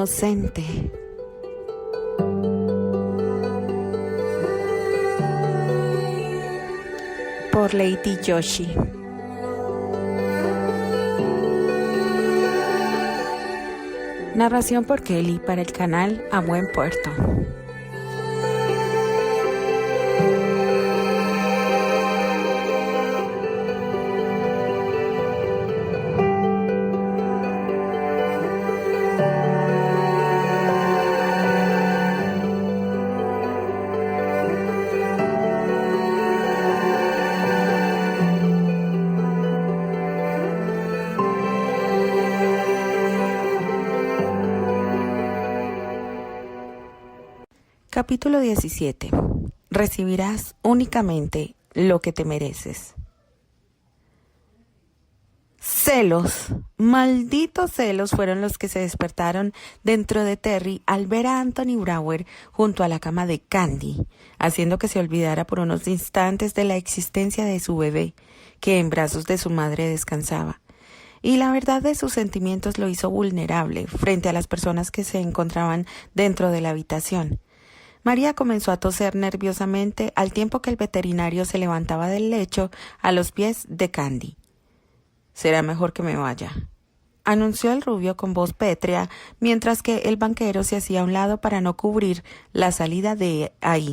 inocente. Por Lady Yoshi. Narración por Kelly para el canal A Buen Puerto. Capítulo 17. Recibirás únicamente lo que te mereces. Celos, malditos celos fueron los que se despertaron dentro de Terry al ver a Anthony Brower junto a la cama de Candy, haciendo que se olvidara por unos instantes de la existencia de su bebé, que en brazos de su madre descansaba. Y la verdad de sus sentimientos lo hizo vulnerable frente a las personas que se encontraban dentro de la habitación. María comenzó a toser nerviosamente al tiempo que el veterinario se levantaba del lecho a los pies de Candy. «Será mejor que me vaya», anunció el rubio con voz pétrea, mientras que el banquero se hacía a un lado para no cubrir la salida de ahí.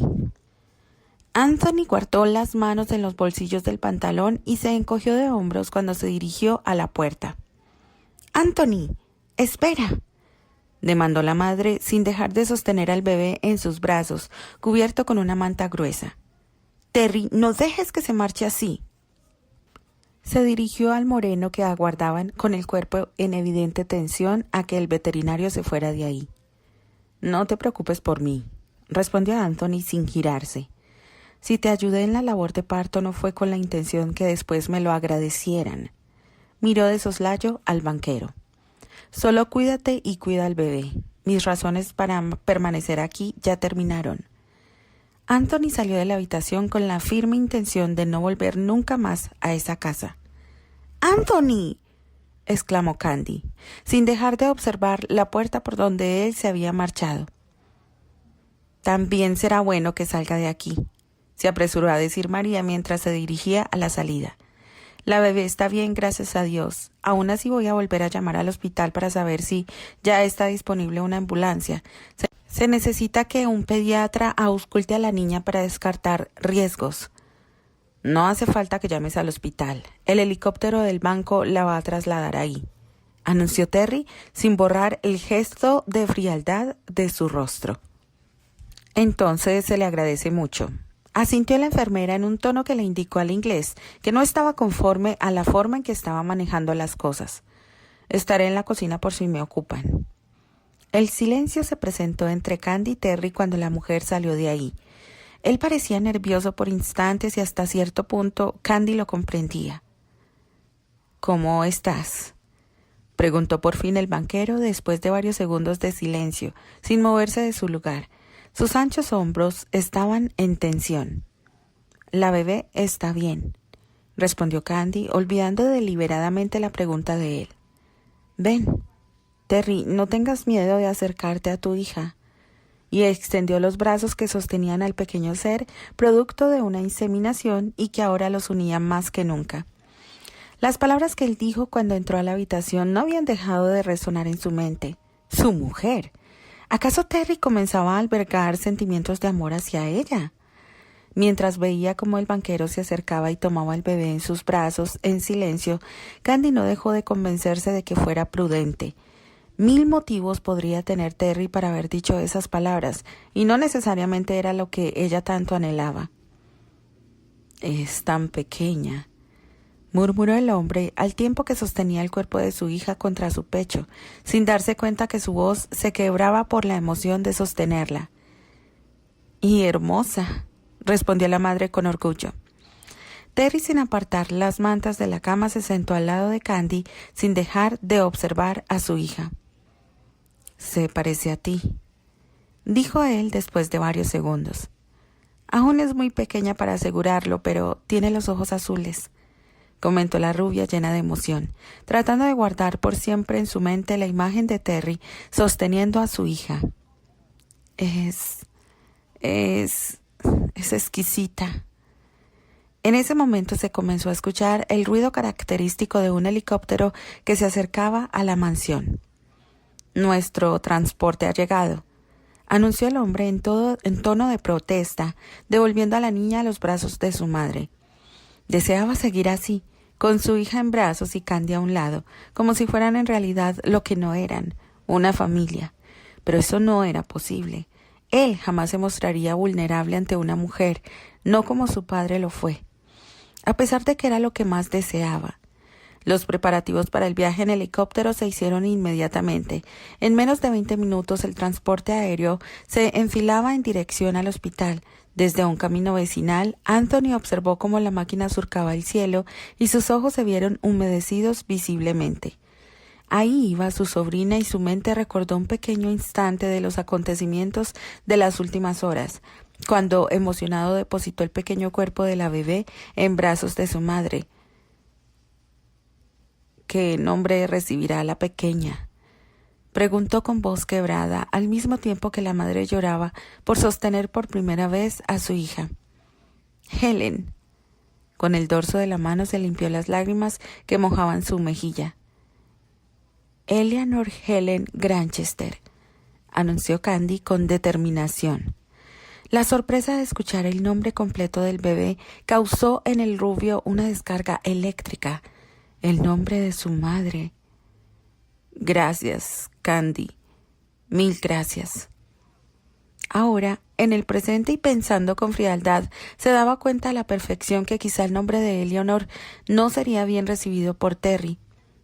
Anthony guardó las manos en los bolsillos del pantalón y se encogió de hombros cuando se dirigió a la puerta. «Anthony, espera», demandó la madre sin dejar de sostener al bebé en sus brazos, cubierto con una manta gruesa. «Terry, no dejes que se marche así». Se dirigió al moreno que aguardaban con el cuerpo en evidente tensión a que el veterinario se fuera de ahí. «No te preocupes por mí», respondió Anthony sin girarse. «Si te ayudé en la labor de parto no fue con la intención que después me lo agradecieran». Miró de soslayo al banquero. «Solo cuídate y cuida al bebé. Mis razones para permanecer aquí ya terminaron». Anthony salió de la habitación con la firme intención de no volver nunca más a esa casa. «¡Anthony!», exclamó Candy, sin dejar de observar la puerta por donde él se había marchado. «También será bueno que salga de aquí», se apresuró a decir María mientras se dirigía a la salida. «La bebé está bien, gracias a Dios. Aún así voy a volver a llamar al hospital para saber si ya está disponible una ambulancia. Se necesita que un pediatra ausculte a la niña para descartar riesgos». «No hace falta que llames al hospital. El helicóptero del banco la va a trasladar ahí», anunció Terry sin borrar el gesto de frialdad de su rostro. «Entonces se le agradece mucho», asintió la enfermera en un tono que le indicó al inglés que no estaba conforme a la forma en que estaba manejando las cosas. «Estaré en la cocina por si me ocupan». El silencio se presentó entre Candy y Terry cuando la mujer salió de ahí. Él parecía nervioso por instantes y hasta cierto punto Candy lo comprendía. «¿Cómo estás?», preguntó por fin el banquero después de varios segundos de silencio, sin moverse de su lugar. Sus anchos hombros estaban en tensión. «La bebé está bien», respondió Candy, olvidando deliberadamente la pregunta de él. «Ven, Terry, no tengas miedo de acercarte a tu hija», y extendió los brazos que sostenían al pequeño ser, producto de una inseminación y que ahora los unía más que nunca. Las palabras que él dijo cuando entró a la habitación no habían dejado de resonar en su mente. ¡Su mujer! ¿Acaso Terry comenzaba a albergar sentimientos de amor hacia ella? Mientras veía cómo el banquero se acercaba y tomaba al bebé en sus brazos en silencio, Candy no dejó de convencerse de que fuera prudente. 1000 motivos podría tener Terry para haber dicho esas palabras, y no necesariamente era lo que ella tanto anhelaba. «Es tan pequeña», murmuró el hombre al tiempo que sostenía el cuerpo de su hija contra su pecho, sin darse cuenta que su voz se quebraba por la emoción de sostenerla. «Y hermosa», respondió la madre con orgullo. Terry, sin apartar las mantas de la cama, se sentó al lado de Candy sin dejar de observar a su hija. «Se parece a ti», dijo él después de varios segundos. «Aún es muy pequeña para asegurarlo, pero tiene los ojos azules». comentó la rubia llena de emoción, tratando de guardar por siempre en su mente la imagen de Terry sosteniendo a su hija. Es exquisita. En ese momento se comenzó a escuchar el ruido característico de un helicóptero que se acercaba a la mansión. Nuestro transporte ha llegado, anunció el hombre en tono de protesta, devolviendo a la niña a los brazos de su madre. Deseaba seguir así, con su hija en brazos y Candy a un lado, como si fueran en realidad lo que no eran, una familia. Pero eso no era posible. Él jamás se mostraría vulnerable ante una mujer, no como su padre lo fue, a pesar de que era lo que más deseaba. Los preparativos para el viaje en helicóptero se hicieron inmediatamente. En menos de 20 minutos el transporte aéreo se enfilaba en dirección al hospital. Desde un camino vecinal, Anthony observó cómo la máquina surcaba el cielo y sus ojos se vieron humedecidos visiblemente. Ahí iba su sobrina y su mente recordó un pequeño instante de los acontecimientos de las últimas horas, cuando emocionado depositó el pequeño cuerpo de la bebé en brazos de su madre. ¿Qué nombre recibirá la pequeña?, preguntó con voz quebrada, al mismo tiempo que la madre lloraba por sostener por primera vez a su hija. Helen. Con el dorso de la mano se limpió las lágrimas que mojaban su mejilla. Eleanor Helen Granchester, anunció Candy con determinación. La sorpresa de escuchar el nombre completo del bebé causó en el rubio una descarga eléctrica. El nombre de su madre. Gracias, Candy. Mil gracias. Ahora, en el presente y pensando con frialdad, se daba cuenta a la perfección que quizá el nombre de Eleanor no sería bien recibido por Terry.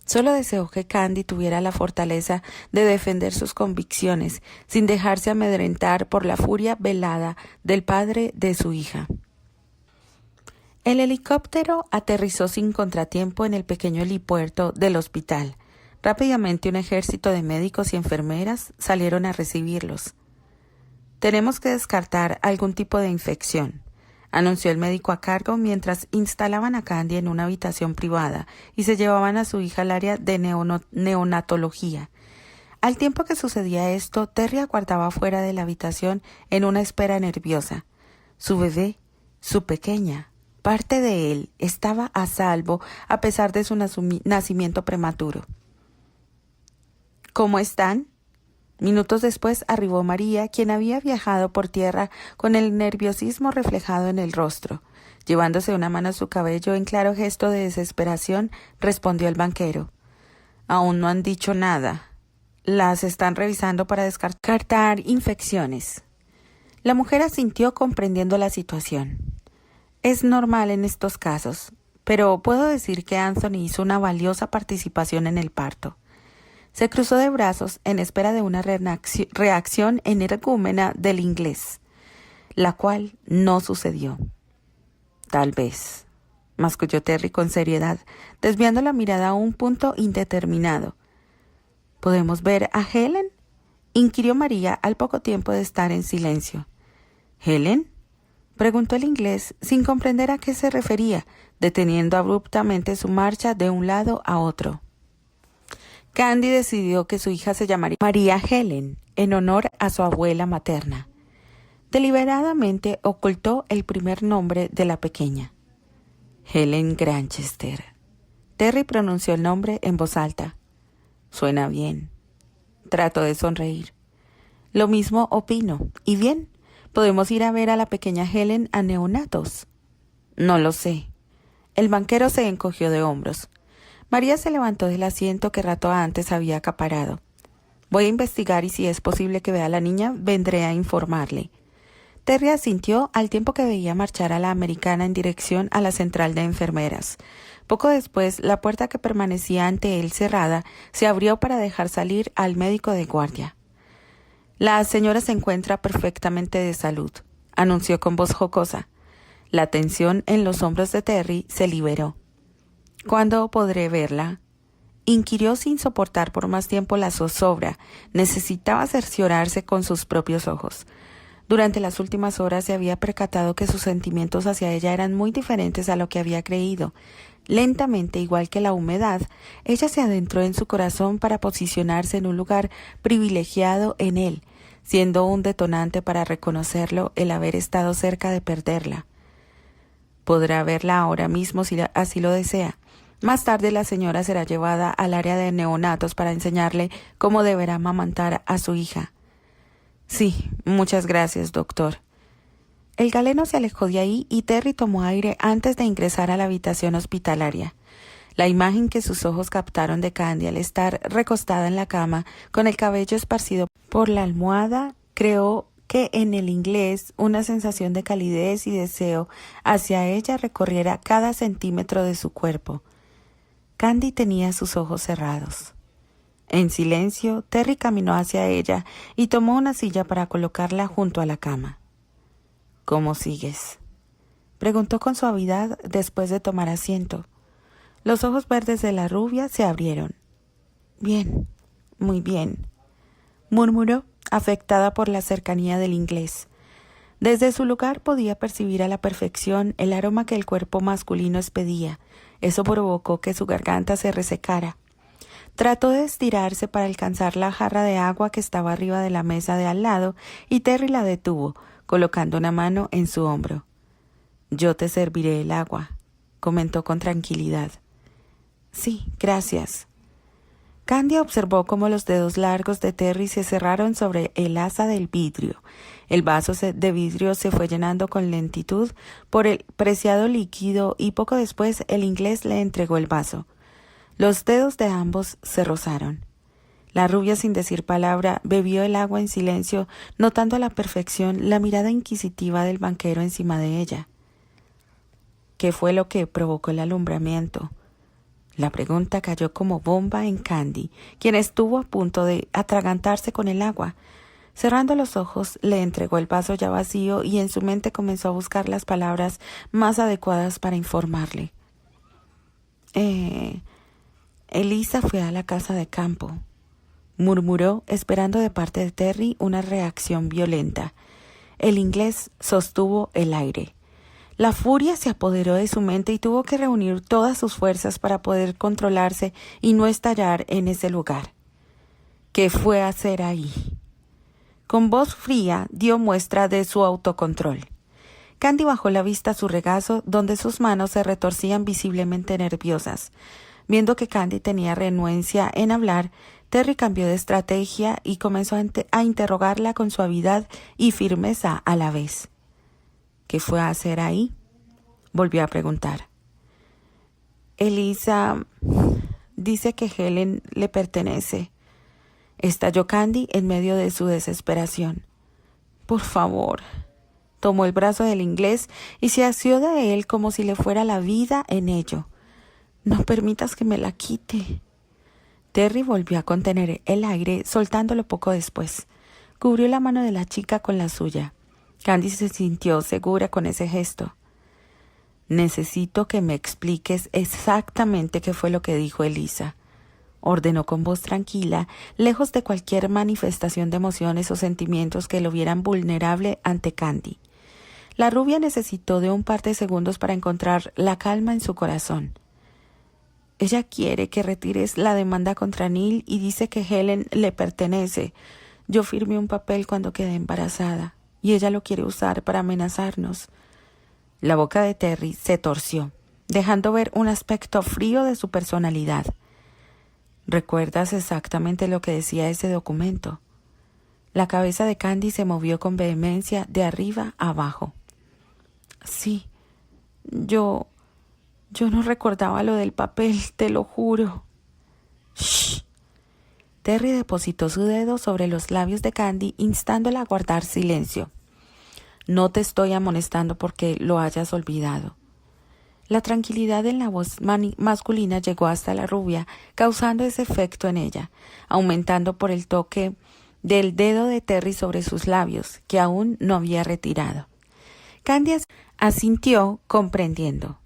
Solo deseó que Candy tuviera la fortaleza de defender sus convicciones, sin dejarse amedrentar por la furia velada del padre de su hija. El helicóptero aterrizó sin contratiempo en el pequeño helipuerto del hospital. Rápidamente un ejército de médicos y enfermeras salieron a recibirlos. Tenemos que descartar algún tipo de infección, anunció el médico a cargo mientras instalaban a Candy en una habitación privada y se llevaban a su hija al área de neonatología. Al tiempo que sucedía esto, Terry aguardaba fuera de la habitación en una espera nerviosa. Su bebé, su pequeña, parte de él, estaba a salvo a pesar de su nacimiento prematuro. ¿Cómo están? Minutos después arribó María, quien había viajado por tierra con el nerviosismo reflejado en el rostro. Llevándose una mano a su cabello en claro gesto de desesperación, respondió el banquero. Aún no han dicho nada. Las están revisando para descartar infecciones. La mujer asintió comprendiendo la situación. Es normal en estos casos, pero puedo decir que Anthony hizo una valiosa participación en el parto. Se cruzó de brazos en espera de una reacción energúmena del inglés, la cual no sucedió. Tal vez, masculló Terry con seriedad, desviando la mirada a un punto indeterminado. ¿Podemos ver a Helen?, inquirió María al poco tiempo de estar en silencio. ¿Helen?, preguntó el inglés sin comprender a qué se refería, deteniendo abruptamente su marcha de un lado a otro. Candy decidió que su hija se llamaría María Helen, en honor a su abuela materna. Deliberadamente ocultó el primer nombre de la pequeña. Helen Granchester. Terry pronunció el nombre en voz alta. Suena bien. Trató de sonreír. Lo mismo opino. ¿Y bien? ¿Podemos ir a ver a la pequeña Helen a neonatos? No lo sé. El banquero se encogió de hombros. María se levantó del asiento que rato antes había acaparado. Voy a investigar y si es posible que vea a la niña, vendré a informarle. Terry asintió al tiempo que veía marchar a la americana en dirección a la central de enfermeras. Poco después, la puerta que permanecía ante él cerrada se abrió para dejar salir al médico de guardia. La señora se encuentra perfectamente de salud, anunció con voz jocosa. La tensión en los hombros de Terry se liberó. ¿Cuándo podré verla?, inquirió sin soportar por más tiempo la zozobra. Necesitaba cerciorarse con sus propios ojos. Durante las últimas horas se había percatado que sus sentimientos hacia ella eran muy diferentes a lo que había creído. Lentamente, igual que la humedad, ella se adentró en su corazón para posicionarse en un lugar privilegiado en él, siendo un detonante para reconocerlo el haber estado cerca de perderla. Podrá verla ahora mismo si así lo desea. Más tarde la señora será llevada al área de neonatos para enseñarle cómo deberá amamantar a su hija. Sí, muchas gracias, doctor. El galeno se alejó de ahí y Terry tomó aire antes de ingresar a la habitación hospitalaria. La imagen que sus ojos captaron de Candy al estar recostada en la cama, con el cabello esparcido por la almohada, creó que en el inglés una sensación de calidez y deseo hacia ella recorriera cada centímetro de su cuerpo. Candy tenía sus ojos cerrados. En silencio, Terry caminó hacia ella y tomó una silla para colocarla junto a la cama. ¿Cómo sigues?, preguntó con suavidad después de tomar asiento. Los ojos verdes de la rubia se abrieron. Bien, muy bien, murmuró, afectada por la cercanía del inglés. Desde su lugar podía percibir a la perfección el aroma que el cuerpo masculino expedía. Eso provocó que su garganta se resecara. Trató de estirarse para alcanzar la jarra de agua que estaba arriba de la mesa de al lado y Terry la detuvo, colocando una mano en su hombro. «Yo te serviré el agua», comentó con tranquilidad. «Sí, gracias». Candy observó cómo los dedos largos de Terry se cerraron sobre el asa del vidrio. El vaso de vidrio se fue llenando con lentitud por el preciado líquido y poco después el inglés le entregó el vaso. Los dedos de ambos se rozaron. La rubia, sin decir palabra, bebió el agua en silencio, notando a la perfección la mirada inquisitiva del banquero encima de ella. ¿Qué fue lo que provocó el alumbramiento? La pregunta cayó como bomba en Candy, quien estuvo a punto de atragantarse con el agua. Cerrando los ojos, le entregó el vaso ya vacío y en su mente comenzó a buscar las palabras más adecuadas para informarle. Elisa fue a la casa de campo», murmuró, esperando de parte de Terry una reacción violenta. El inglés sostuvo el aire. La furia se apoderó de su mente y tuvo que reunir todas sus fuerzas para poder controlarse y no estallar en ese lugar. ¿Qué fue a hacer ahí? Con voz fría dio muestra de su autocontrol. Candy bajó la vista a su regazo, donde sus manos se retorcían visiblemente nerviosas. Viendo que Candy tenía renuencia en hablar, Terry cambió de estrategia y comenzó a interrogarla con suavidad y firmeza a la vez. ¿Qué fue a hacer ahí?, volvió a preguntar. Elisa dice que Helen le pertenece, estalló Candy en medio de su desesperación. Por favor. Tomó el brazo del inglés y se asió de él como si le fuera la vida en ello. No permitas que me la quite. Terry volvió a contener el aire, soltándolo poco después. Cubrió la mano de la chica con la suya. Candy se sintió segura con ese gesto. Necesito que me expliques exactamente qué fue lo que dijo Elisa, ordenó con voz tranquila, lejos de cualquier manifestación de emociones o sentimientos que lo vieran vulnerable ante Candy. La rubia necesitó de un par de segundos para encontrar la calma en su corazón. Ella quiere que retires la demanda contra Neil y dice que Helen le pertenece. Yo firmé un papel cuando quedé embarazada y ella lo quiere usar para amenazarnos. La boca de Terry se torció, dejando ver un aspecto frío de su personalidad. ¿Recuerdas exactamente lo que decía ese documento? La cabeza de Candy se movió con vehemencia de arriba a abajo. Sí, yo no recordaba lo del papel, te lo juro. ¡Shh! Terry depositó su dedo sobre los labios de Candy, instándola a guardar silencio. No te estoy amonestando porque lo hayas olvidado. La tranquilidad en la voz masculina llegó hasta la rubia, causando ese efecto en ella, aumentando por el toque del dedo de Terry sobre sus labios, que aún no había retirado. Candy asintió, comprendiendo.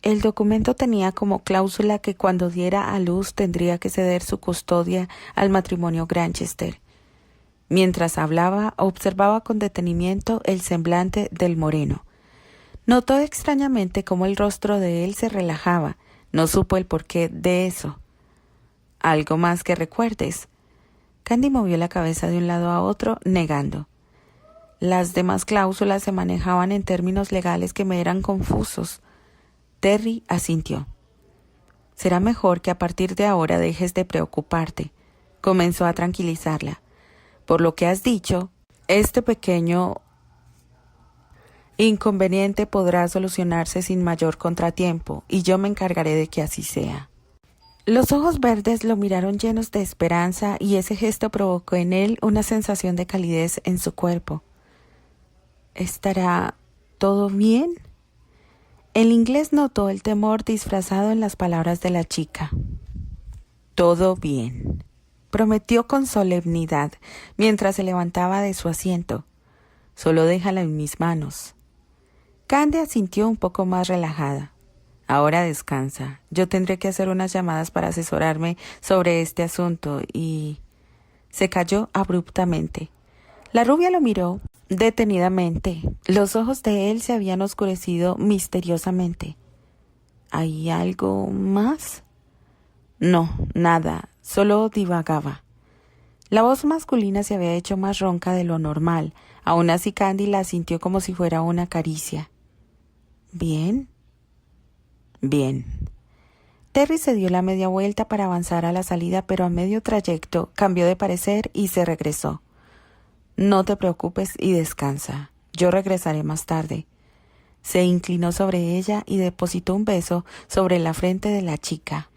El documento tenía como cláusula que cuando diera a luz tendría que ceder su custodia al matrimonio Granchester. Mientras hablaba, observaba con detenimiento el semblante del moreno. Notó extrañamente cómo el rostro de él se relajaba. No supo el porqué de eso. ¿Algo más que recuerdes? Candy movió la cabeza de un lado a otro, negando. Las demás cláusulas se manejaban en términos legales que me eran confusos. Terry asintió. Será mejor que a partir de ahora dejes de preocuparte. Comenzó a tranquilizarla. Por lo que has dicho, este pequeño inconveniente podrá solucionarse sin mayor contratiempo, y yo me encargaré de que así sea. Los ojos verdes lo miraron llenos de esperanza, y ese gesto provocó en él una sensación de calidez en su cuerpo. ¿Estará todo bien? El inglés notó el temor disfrazado en las palabras de la chica. Todo bien, prometió con solemnidad mientras se levantaba de su asiento. Solo déjala en mis manos. Candy asintió un poco más relajada. Ahora descansa. Yo tendré que hacer unas llamadas para asesorarme sobre este asunto y... Se calló abruptamente. La rubia lo miró detenidamente. Los ojos de él se habían oscurecido misteriosamente. ¿Hay algo más? No, nada. Solo divagaba. La voz masculina se había hecho más ronca de lo normal. Aún así Candy la sintió como si fuera una caricia. ¿Bien? Bien. Terry se dio la media vuelta para avanzar a la salida, pero a medio trayecto cambió de parecer y se regresó. No te preocupes y descansa. Yo regresaré más tarde. Se inclinó sobre ella y depositó un beso sobre la frente de la chica.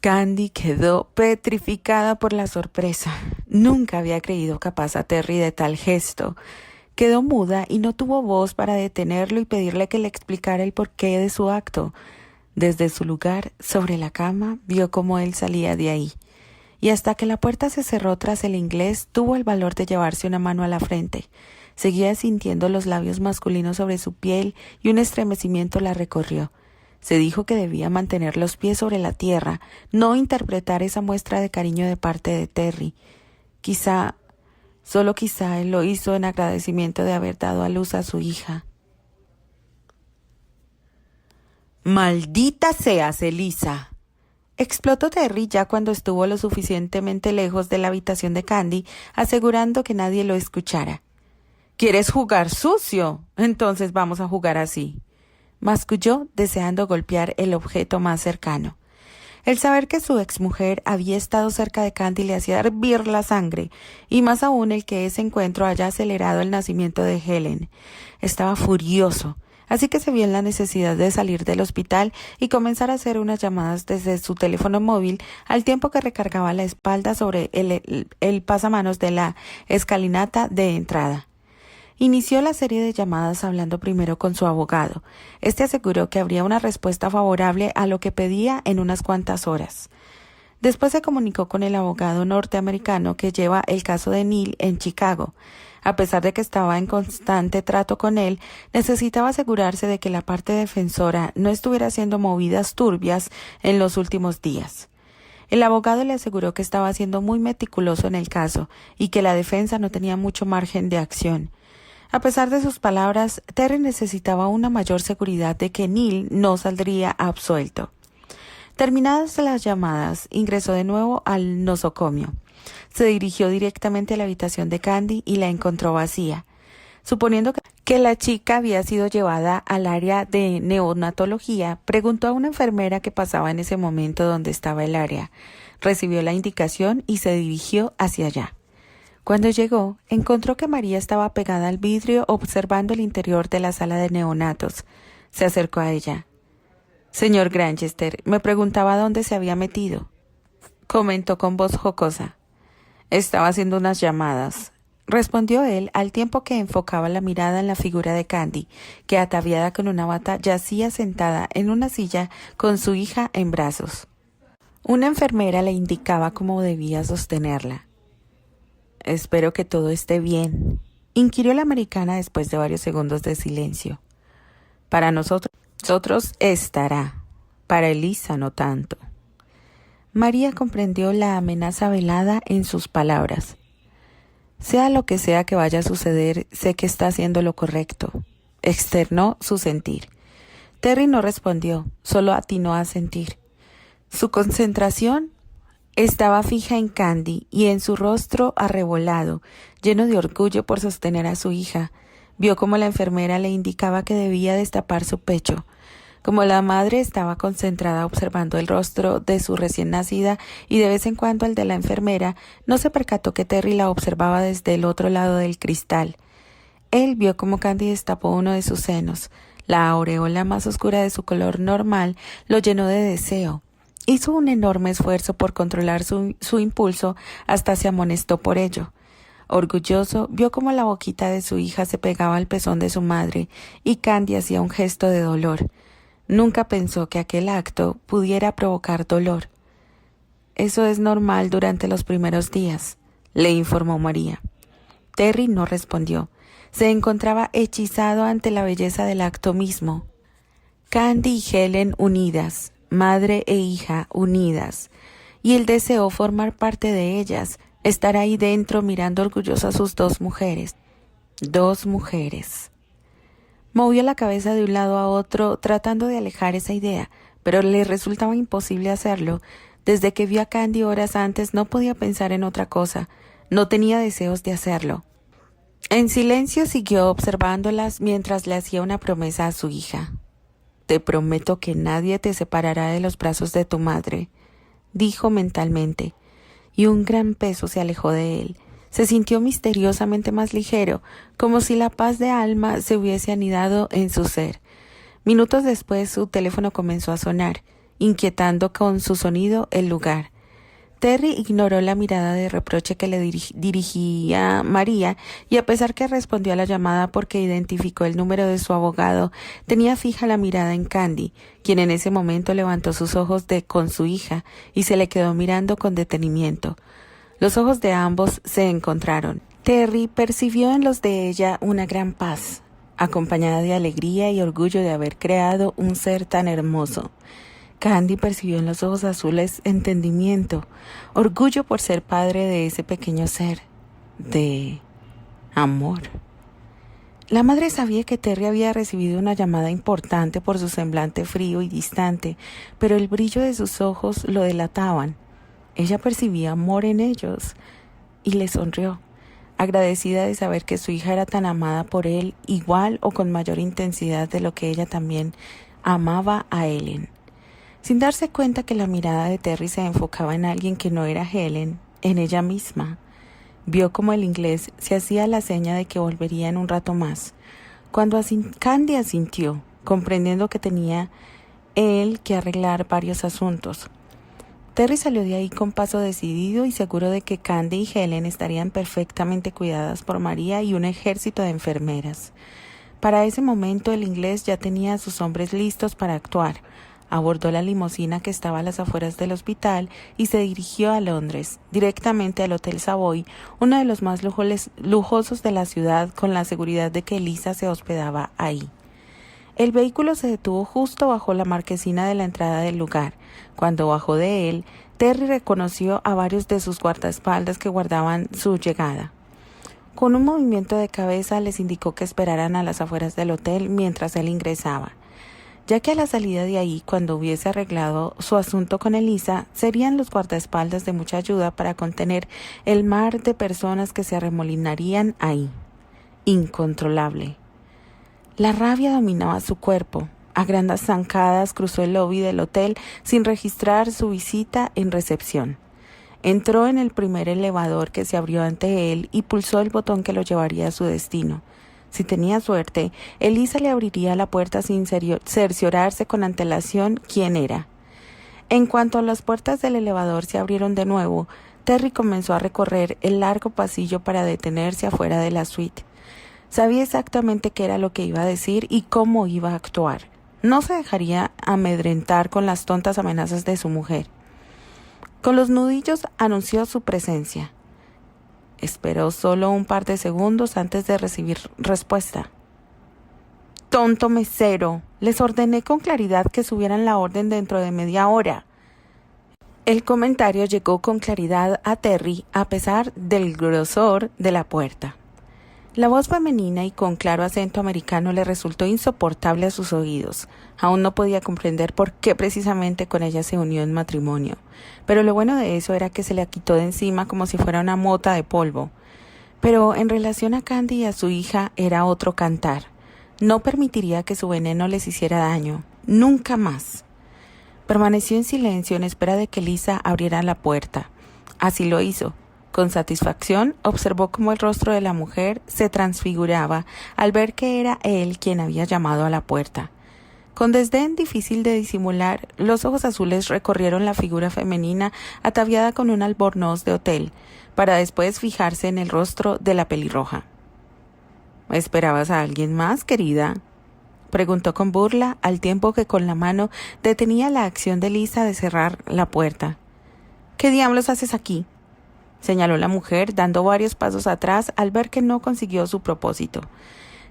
Candy quedó petrificada por la sorpresa. Nunca había creído capaz a Terry de tal gesto. Quedó muda y no tuvo voz para detenerlo y pedirle que le explicara el porqué de su acto. Desde su lugar, sobre la cama, vio cómo él salía de ahí. Y hasta que la puerta se cerró tras el inglés, tuvo el valor de llevarse una mano a la frente. Seguía sintiendo los labios masculinos sobre su piel y un estremecimiento la recorrió. Se dijo que debía mantener los pies sobre la tierra, no interpretar esa muestra de cariño de parte de Terry. Quizá, solo quizá, él lo hizo en agradecimiento de haber dado a luz a su hija. «¡Maldita seas, Elisa!», explotó Terry ya cuando estuvo lo suficientemente lejos de la habitación de Candy, asegurando que nadie lo escuchara. «¿Quieres jugar sucio? Entonces vamos a jugar así», masculló, deseando golpear el objeto más cercano. El saber que su exmujer había estado cerca de Candy le hacía hervir la sangre, y más aún el que ese encuentro haya acelerado el nacimiento de Helen. Estaba furioso. Así que se vio en la necesidad de salir del hospital y comenzar a hacer unas llamadas desde su teléfono móvil al tiempo que recargaba la espalda sobre el pasamanos de la escalinata de entrada. Inició la serie de llamadas hablando primero con su abogado. Este aseguró que habría una respuesta favorable a lo que pedía en unas cuantas horas. Después se comunicó con el abogado norteamericano que lleva el caso de Neil en Chicago. A pesar de que estaba en constante trato con él, necesitaba asegurarse de que la parte defensora no estuviera haciendo movidas turbias en los últimos días. El abogado le aseguró que estaba siendo muy meticuloso en el caso y que la defensa no tenía mucho margen de acción. A pesar de sus palabras, Terry necesitaba una mayor seguridad de que Neil no saldría absuelto. Terminadas las llamadas, ingresó de nuevo al nosocomio. Se dirigió directamente a la habitación de Candy y la encontró vacía. Suponiendo que la chica había sido llevada al área de neonatología, preguntó a una enfermera que pasaba en ese momento donde estaba el área. Recibió la indicación y se dirigió hacia allá. Cuando llegó, encontró que María estaba pegada al vidrio observando el interior de la sala de neonatos. Se acercó a ella. «Señor Granchester, me preguntaba dónde se había metido», comentó con voz jocosa. «Estaba haciendo unas llamadas», respondió él al tiempo que enfocaba la mirada en la figura de Candy, que ataviada con una bata yacía sentada en una silla con su hija en brazos. Una enfermera le indicaba cómo debía sostenerla. «Espero que todo esté bien», inquirió la americana después de varios segundos de silencio. «Para nosotros estará, para Elisa no tanto». María comprendió la amenaza velada en sus palabras. «Sea lo que sea que vaya a suceder, sé que está haciendo lo correcto. externó su sentir. Terry no respondió, solo atinó a sentir. Su concentración estaba fija en Candy y en su rostro arrebolado, lleno de orgullo por sostener a su hija. Vio como la enfermera le indicaba que debía destapar su pecho. Como la madre estaba concentrada observando el rostro de su recién nacida y de vez en cuando el de la enfermera, no se percató que Terry la observaba desde el otro lado del cristal. Él vio como Candy destapó uno de sus senos. La aureola más oscura de su color normal lo llenó de deseo. Hizo un enorme esfuerzo por controlar su impulso hasta se amonestó por ello. Orgulloso, vio cómo la boquita de su hija se pegaba al pezón de su madre y Candy hacía un gesto de dolor. Nunca pensó que aquel acto pudiera provocar dolor. Eso es normal durante los primeros días, le informó María. Terry no respondió. Se encontraba hechizado ante la belleza del acto mismo. Candy y Helen unidas, madre e hija unidas, y él deseó formar parte de ellas, estar ahí dentro mirando orgulloso a sus dos mujeres. Dos mujeres. Movió la cabeza de un lado a otro tratando de alejar esa idea, pero le resultaba imposible hacerlo. Desde que vio a Candy horas antes no podía pensar en otra cosa, no tenía deseos de hacerlo. En silencio siguió observándolas mientras le hacía una promesa a su hija. «Te prometo que nadie te separará de los brazos de tu madre», dijo mentalmente, y un gran peso se alejó de él. Se sintió misteriosamente más ligero, como si la paz de alma se hubiese anidado en su ser. Minutos después su teléfono comenzó a sonar, inquietando con su sonido el lugar. Terry ignoró la mirada de reproche que le dirigía María y a pesar que respondió a la llamada porque identificó el número de su abogado, tenía fija la mirada en Candy, quien en ese momento levantó sus ojos con su hija y se le quedó mirando con detenimiento. Los ojos de ambos se encontraron. Terry percibió en los de ella una gran paz, acompañada de alegría y orgullo de haber creado un ser tan hermoso. Candy percibió en los ojos azules entendimiento, orgullo por ser padre de ese pequeño ser, de amor. La madre sabía que Terry había recibido una llamada importante por su semblante frío y distante, pero el brillo de sus ojos lo delataban. Ella percibía amor en ellos y le sonrió, agradecida de saber que su hija era tan amada por él, igual o con mayor intensidad de lo que ella también amaba a Helen. Sin darse cuenta que la mirada de Terry se enfocaba en alguien que no era Helen, en ella misma. Vio como el inglés se hacía la seña de que volvería en un rato más. Cuando Candy asintió, comprendiendo que tenía él que arreglar varios asuntos. Terry salió de ahí con paso decidido y seguro de que Candy y Helen estarían perfectamente cuidadas por María y un ejército de enfermeras. Para ese momento el inglés ya tenía a sus hombres listos para actuar. Abordó la limusina que estaba a las afueras del hospital y se dirigió a Londres, directamente al Hotel Savoy, uno de los más lujosos de la ciudad, con la seguridad de que Lisa se hospedaba ahí. El vehículo se detuvo justo bajo la marquesina de la entrada del lugar. Cuando bajó de él, Terry reconoció a varios de sus guardaespaldas que guardaban su llegada. Con un movimiento de cabeza les indicó que esperaran a las afueras del hotel mientras él ingresaba, ya que a la salida de ahí, cuando hubiese arreglado su asunto con Elisa, serían los guardaespaldas de mucha ayuda para contener el mar de personas que se arremolinarían ahí. Incontrolable. La rabia dominaba su cuerpo. A grandes zancadas cruzó el lobby del hotel sin registrar su visita en recepción. Entró en el primer elevador que se abrió ante él y pulsó el botón que lo llevaría a su destino. Si tenía suerte, Elisa le abriría la puerta sin cerciorarse con antelación quién era. En cuanto las puertas del elevador se abrieron de nuevo, Terry comenzó a recorrer el largo pasillo para detenerse afuera de la suite. Sabía exactamente qué era lo que iba a decir y cómo iba a actuar. No se dejaría amedrentar con las tontas amenazas de su mujer. Con los nudillos anunció su presencia. Esperó solo un par de segundos antes de recibir respuesta. «Tonto mesero, les ordené con claridad que subieran la orden dentro de media hora». El comentario llegó con claridad a Terry a pesar del grosor de la puerta. La voz femenina y con claro acento americano le resultó insoportable a sus oídos. Aún no podía comprender por qué precisamente con ella se unió en matrimonio. Pero lo bueno de eso era que se le quitó de encima como si fuera una mota de polvo. Pero en relación a Candy y a su hija era otro cantar. No permitiría que su veneno les hiciera daño. Nunca más. Permaneció en silencio en espera de que Lisa abriera la puerta. Así lo hizo. Con satisfacción observó cómo el rostro de la mujer se transfiguraba al ver que era él quien había llamado a la puerta. Con desdén difícil de disimular, los ojos azules recorrieron la figura femenina ataviada con un albornoz de hotel, para después fijarse en el rostro de la pelirroja. ¿Esperabas a alguien más, querida?, preguntó con burla, al tiempo que con la mano detenía la acción de Lisa de cerrar la puerta. ¿Qué diablos haces aquí?, señaló la mujer, dando varios pasos atrás al ver que no consiguió su propósito.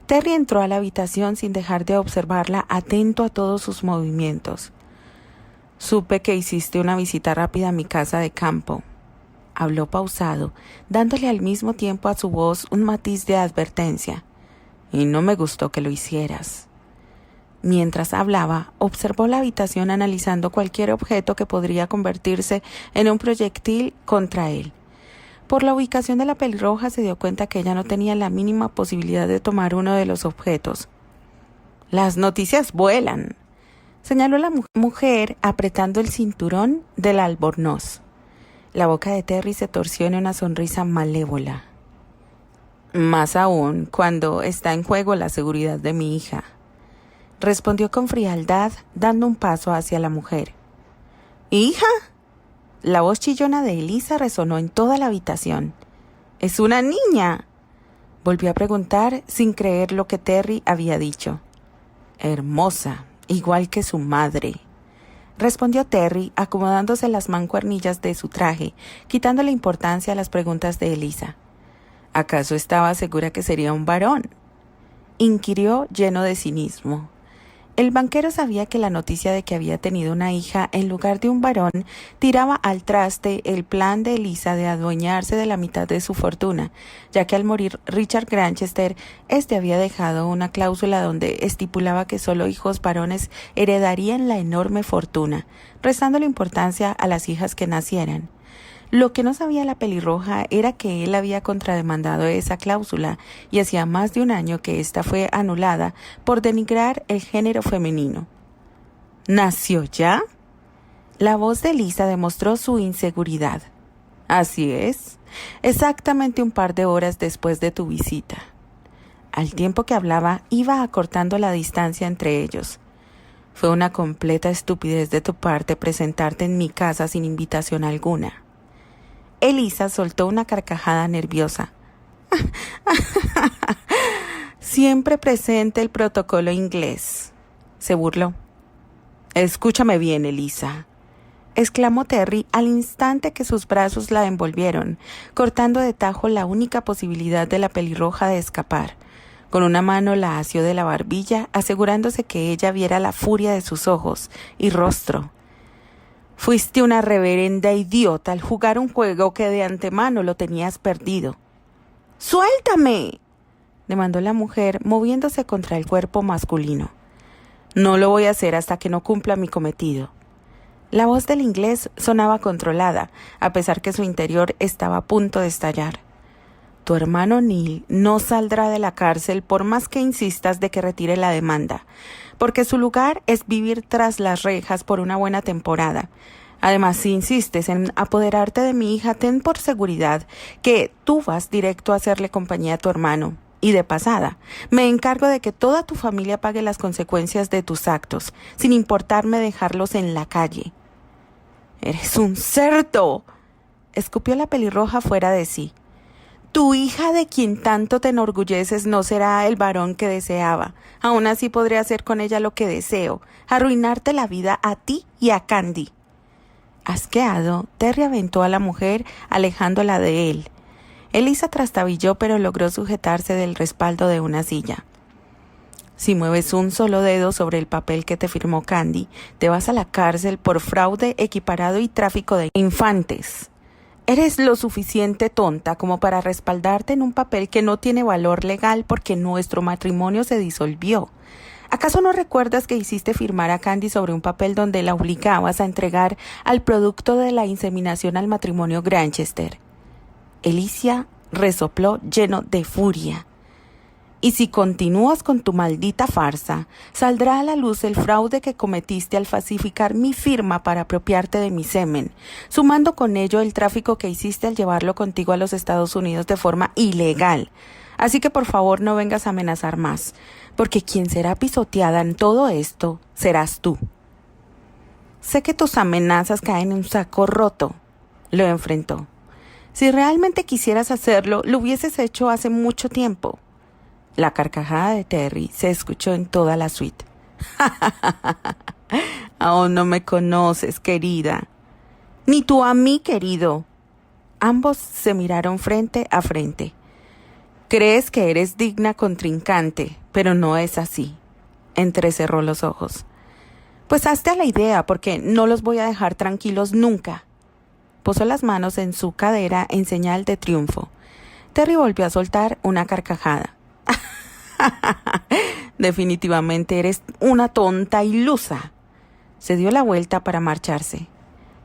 Terry entró a la habitación sin dejar de observarla, atento a todos sus movimientos. Supe que hiciste una visita rápida a mi casa de campo. Habló pausado, dándole al mismo tiempo a su voz un matiz de advertencia. Y no me gustó que lo hicieras. Mientras hablaba, observó la habitación analizando cualquier objeto que podría convertirse en un proyectil contra él. Por la ubicación de la pelirroja se dio cuenta que ella no tenía la mínima posibilidad de tomar uno de los objetos. «Las noticias vuelan», señaló la mujer apretando el cinturón del albornoz. La boca de Terry se torció en una sonrisa malévola. «Más aún cuando está en juego la seguridad de mi hija», respondió con frialdad, dando un paso hacia la mujer. «¿Hija?». La voz chillona de Elisa resonó en toda la habitación. «¡Es una niña!», volvió a preguntar sin creer lo que Terry había dicho. «Hermosa, igual que su madre», respondió Terry, acomodándose las mancuernillas de su traje, quitándole importancia a las preguntas de Elisa. «¿Acaso estaba segura que sería un varón?», inquirió lleno de cinismo. El banquero sabía que la noticia de que había tenido una hija en lugar de un varón tiraba al traste el plan de Elisa de adueñarse de la mitad de su fortuna, ya que al morir Richard Granchester, este había dejado una cláusula donde estipulaba que solo hijos varones heredarían la enorme fortuna, restándole importancia a las hijas que nacieran. Lo que no sabía la pelirroja era que él había contrademandado esa cláusula y hacía más de un año que ésta fue anulada por denigrar el género femenino. ¿Nació ya?, la voz de Lisa demostró su inseguridad. Así es, exactamente un par de horas después de tu visita. Al tiempo que hablaba, iba acortando la distancia entre ellos. Fue una completa estupidez de tu parte presentarte en mi casa sin invitación alguna. Elisa soltó una carcajada nerviosa. Siempre presente el protocolo inglés, se burló. Escúchame bien, Elisa, exclamó Terry al instante que sus brazos la envolvieron, cortando de tajo la única posibilidad de la pelirroja de escapar. Con una mano la asió de la barbilla, asegurándose que ella viera la furia de sus ojos y rostro. Fuiste una reverenda idiota al jugar un juego que de antemano lo tenías perdido. ¡Suéltame!, demandó la mujer, moviéndose contra el cuerpo masculino. No lo voy a hacer hasta que no cumpla mi cometido. La voz del inglés sonaba controlada, a pesar que su interior estaba a punto de estallar. Tu hermano Neil no saldrá de la cárcel por más que insistas de que retire la demanda, porque su lugar es vivir tras las rejas por una buena temporada. Además, si insistes en apoderarte de mi hija, ten por seguridad que tú vas directo a hacerle compañía a tu hermano. Y de pasada, me encargo de que toda tu familia pague las consecuencias de tus actos, sin importarme dejarlos en la calle. ¡Eres un cerdo!, escupió la pelirroja fuera de sí. Tu hija, de quien tanto te enorgulleces, no será el varón que deseaba. Aún así podré hacer con ella lo que deseo, arruinarte la vida a ti y a Candy. Asqueado, Terry aventó a la mujer, alejándola de él. Elisa trastabilló, pero logró sujetarse del respaldo de una silla. Si mueves un solo dedo sobre el papel que te firmó Candy, te vas a la cárcel por fraude equiparado y tráfico de infantes. Eres lo suficiente tonta como para respaldarte en un papel que no tiene valor legal porque nuestro matrimonio se disolvió. ¿Acaso no recuerdas que hiciste firmar a Candy sobre un papel donde la obligabas a entregar al producto de la inseminación al matrimonio Granchester? Alicia resopló lleno de furia. Y si continúas con tu maldita farsa, saldrá a la luz el fraude que cometiste al falsificar mi firma para apropiarte de mi semen, sumando con ello el tráfico que hiciste al llevarlo contigo a los Estados Unidos de forma ilegal. Así que por favor no vengas a amenazar más, porque quien será pisoteada en todo esto serás tú. Sé que tus amenazas caen en un saco roto, lo enfrentó. Si realmente quisieras hacerlo, lo hubieses hecho hace mucho tiempo. La carcajada de Terry se escuchó en toda la suite. Aún no me conoces, querida. Ni tú a mí, querido. Ambos se miraron frente a frente. Crees que eres digna contrincante, pero no es así. Entrecerró los ojos. Pues hazte a la idea, porque no los voy a dejar tranquilos nunca. Posó las manos en su cadera en señal de triunfo. Terry volvió a soltar una carcajada. Definitivamente eres una tonta ilusa. Se dio la vuelta para marcharse.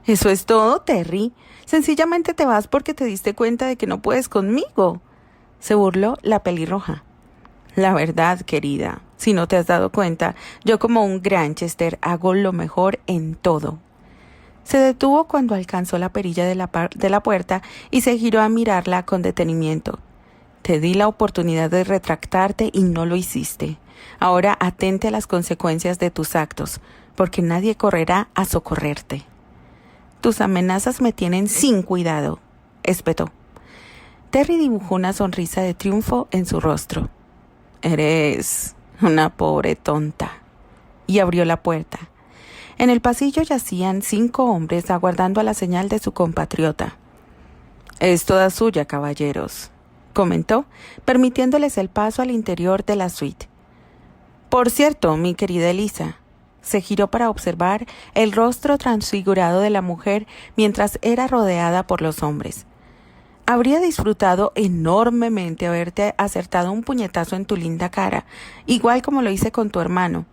¿Eso es todo, Terry? Sencillamente te vas porque te diste cuenta de que no puedes conmigo. Se burló la pelirroja. La verdad, querida, si no te has dado cuenta, yo como un Granchester hago lo mejor en todo. Se detuvo cuando alcanzó la perilla de la puerta y se giró a mirarla con detenimiento. Te di la oportunidad de retractarte y no lo hiciste. Ahora atente a las consecuencias de tus actos, porque nadie correrá a socorrerte. Tus amenazas me tienen sin cuidado, espetó. Terry dibujó una sonrisa de triunfo en su rostro. Eres una pobre tonta. Y abrió la puerta. En el pasillo yacían 5 hombres aguardando a la señal de su compatriota. Es toda suya, caballeros, comentó, permitiéndoles el paso al interior de la suite. Por cierto, mi querida Elisa, se giró para observar el rostro transfigurado de la mujer mientras era rodeada por los hombres. Habría disfrutado enormemente haberte acertado un puñetazo en tu linda cara, igual como lo hice con tu hermano,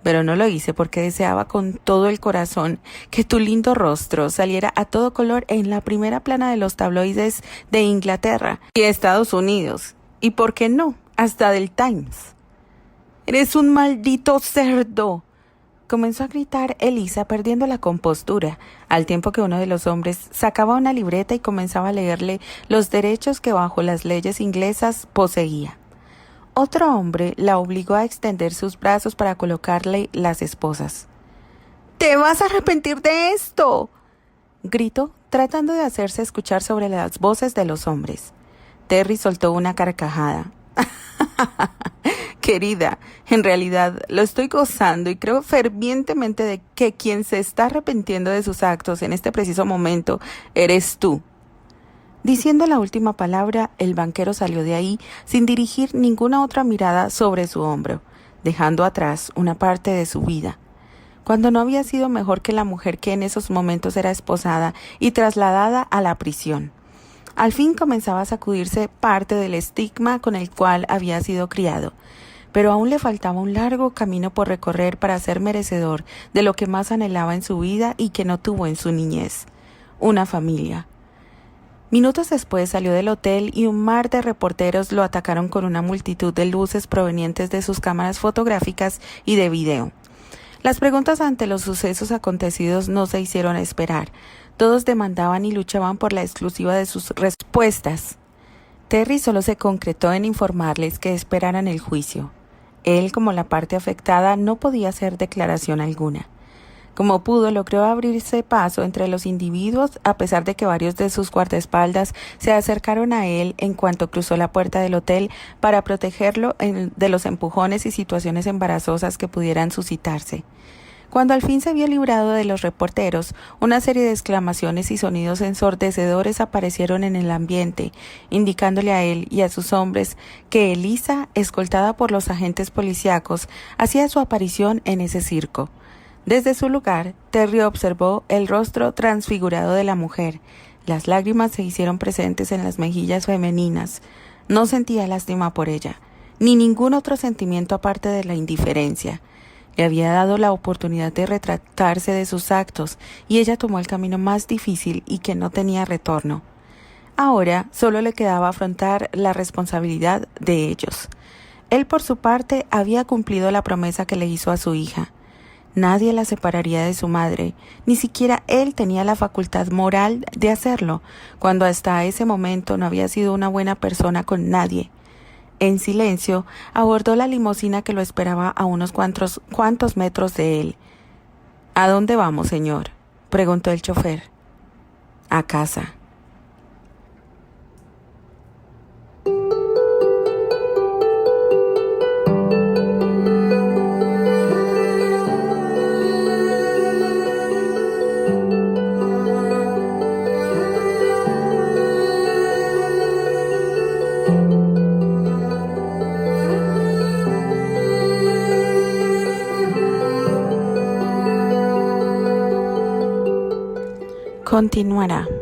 pero no lo hice porque deseaba con todo el corazón que tu lindo rostro saliera a todo color en la primera plana de los tabloides de Inglaterra y Estados Unidos, y por qué no, hasta del Times. ¡Eres un maldito cerdo!, comenzó a gritar Elisa perdiendo la compostura, al tiempo que uno de los hombres sacaba una libreta y comenzaba a leerle los derechos que bajo las leyes inglesas poseía. Otro hombre la obligó a extender sus brazos para colocarle las esposas. ¡Te vas a arrepentir de esto!, gritó, tratando de hacerse escuchar sobre las voces de los hombres. Terry soltó una carcajada. Querida, en realidad lo estoy gozando y creo fervientemente de que quien se está arrepintiendo de sus actos en este preciso momento eres tú. Diciendo la última palabra, el banquero salió de ahí sin dirigir ninguna otra mirada sobre su hombro, dejando atrás una parte de su vida. Cuando no había sido mejor que la mujer que en esos momentos era esposada y trasladada a la prisión. Al fin comenzaba a sacudirse parte del estigma con el cual había sido criado, pero aún le faltaba un largo camino por recorrer para ser merecedor de lo que más anhelaba en su vida y que no tuvo en su niñez: una familia. Minutos después salió del hotel y un mar de reporteros lo atacaron con una multitud de luces provenientes de sus cámaras fotográficas y de video. Las preguntas ante los sucesos acontecidos no se hicieron esperar. Todos demandaban y luchaban por la exclusiva de sus respuestas. Terry solo se concretó en informarles que esperaran el juicio. Él, como la parte afectada, no podía hacer declaración alguna. Como pudo, logró abrirse paso entre los individuos, a pesar de que varios de sus guardaespaldas se acercaron a él en cuanto cruzó la puerta del hotel para protegerlo de los empujones y situaciones embarazosas que pudieran suscitarse. Cuando al fin se vio librado de los reporteros, una serie de exclamaciones y sonidos ensordecedores aparecieron en el ambiente, indicándole a él y a sus hombres que Elisa, escoltada por los agentes policíacos, hacía su aparición en ese circo. Desde su lugar, Terry observó el rostro transfigurado de la mujer, Las lágrimas se hicieron presentes en las mejillas femeninas. No sentía lástima por ella, ni ningún otro sentimiento aparte de la indiferencia. Le había dado la oportunidad de retractarse de sus actos, y ella tomó el camino más difícil y que no tenía retorno. Ahora solo le quedaba afrontar la responsabilidad de ellos. Él, por su parte, había cumplido la promesa que le hizo a su hija. Nadie la separaría de su madre, ni siquiera él tenía la facultad moral de hacerlo, cuando hasta ese momento no había sido una buena persona con nadie. En silencio, abordó la limusina que lo esperaba a unos cuantos metros de él. ¿A dónde vamos, señor?, preguntó el chofer. A casa. Continuará.